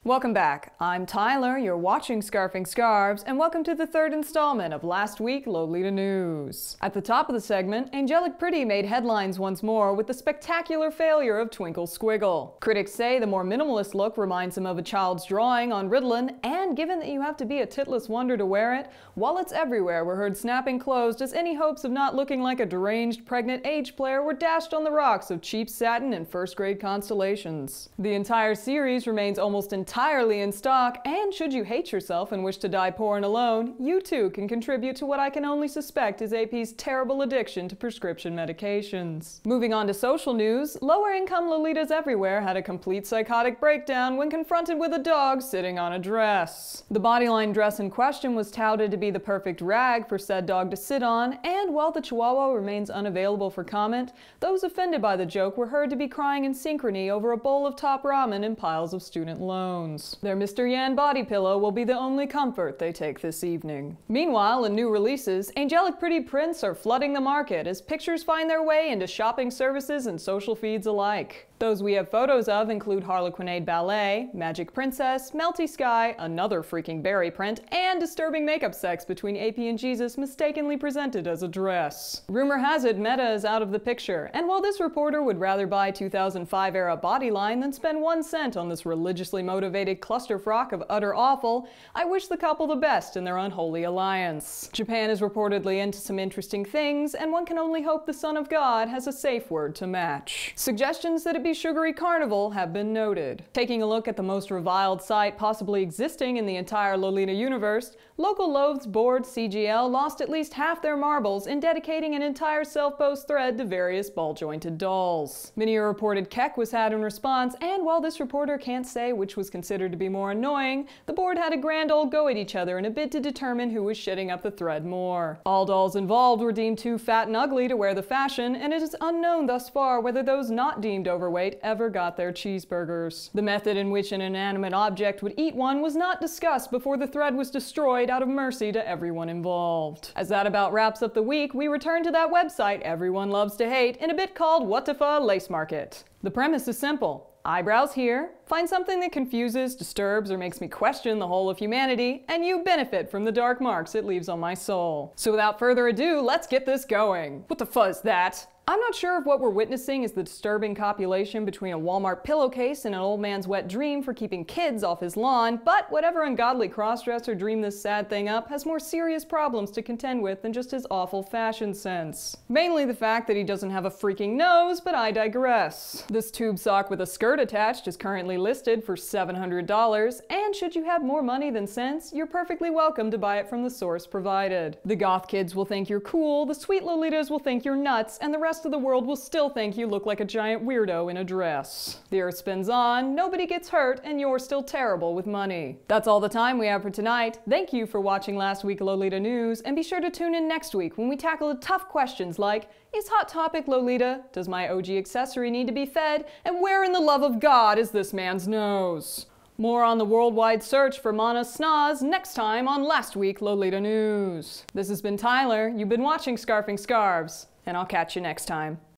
Welcome back. I'm Tyler, you're watching Scarfing Scarves, and welcome to the third installment of Last Week Lolita News. At the top of the segment, Angelic Pretty made headlines once more with the spectacular failure of Twinkle Squiggle. Critics say the more minimalist look reminds them of a child's drawing on Ritalin, and given that you have to be a titless wonder to wear it, wallets everywhere were heard snapping closed as any hopes of not looking like a deranged pregnant age player were dashed on the rocks of cheap satin and first-grade constellations. The entire series remains almost entirely in stock, and should you hate yourself and wish to die poor and alone, you too can contribute to what I can only suspect is AP's terrible addiction to prescription medications. Moving on to social news, lower-income Lolitas everywhere had a complete psychotic breakdown when confronted with a dog sitting on a dress. The bodyline dress in question was touted to be the perfect rag for said dog to sit on, and while the Chihuahua remains unavailable for comment, those offended by the joke were heard to be crying in synchrony over a bowl of top ramen and piles of student loans. Their Mr. Yan body pillow will be the only comfort they take this evening. Meanwhile, in new releases, Angelic Pretty prints are flooding the market as pictures find their way into shopping services and social feeds alike. Those we have photos of include Harlequinade Ballet, Magic Princess, Melty Sky, another freaking berry print, and disturbing makeup sex between AP and Jesus mistakenly presented as a dress. Rumor has it Meta is out of the picture, and while this reporter would rather buy 2005-era Bodyline than spend 1 cent on this religiously motivated clusterfrock of utter awful, I wish the couple the best in their unholy alliance. Japan is reportedly into some interesting things, and one can only hope the Son of God has a safe word to match. Suggestions that it be Sugary Carnival have been noted. Taking a look at the most reviled site possibly existing in the entire Lolita Universe, Local Loaves Board CGL lost at least half their marbles in dedicating an entire self-post thread to various ball-jointed dolls. Many a reported keck was had in response, and while this reporter can't say which was considered to be more annoying, the board had a grand old go at each other in a bid to determine who was shitting up the thread more. All dolls involved were deemed too fat and ugly to wear the fashion, and it is unknown thus far whether those not deemed overweight ever got their cheeseburgers. The method in which an inanimate object would eat one was not discussed before the thread was destroyed out of mercy to everyone involved. As that about wraps up the week, we return to that website everyone loves to hate in a bit called What the Fa Lace Market. The premise is simple. I browse here, find something that confuses, disturbs, or makes me question the whole of humanity, and you benefit from the dark marks it leaves on my soul. So without further ado, let's get this going. What the fuzz that? I'm not sure if what we're witnessing is the disturbing copulation between a Walmart pillowcase and an old man's wet dream for keeping kids off his lawn, but whatever ungodly crossdresser dreamed this sad thing up has more serious problems to contend with than just his awful fashion sense. Mainly the fact that he doesn't have a freaking nose, but I digress. This tube sock with a skirt attached is currently listed for $700, and should you have more money than sense, you're perfectly welcome to buy it from the source provided. The goth kids will think you're cool, the sweet Lolitas will think you're nuts, and the rest of the world will still think you look like a giant weirdo in a dress. The earth spins on, nobody gets hurt, and you're still terrible with money. That's all the time we have for tonight. Thank you for watching Last Week Lolita News, and be sure to tune in next week when we tackle the tough questions like, is Hot Topic Lolita? Does my OG accessory need to be fed? And where in the love of God is this man's nose? More on the worldwide search for Mana's snaz next time on Last Week Lolita News. This has been Tyler, you've been watching Scarfing Scarves, and I'll catch you next time.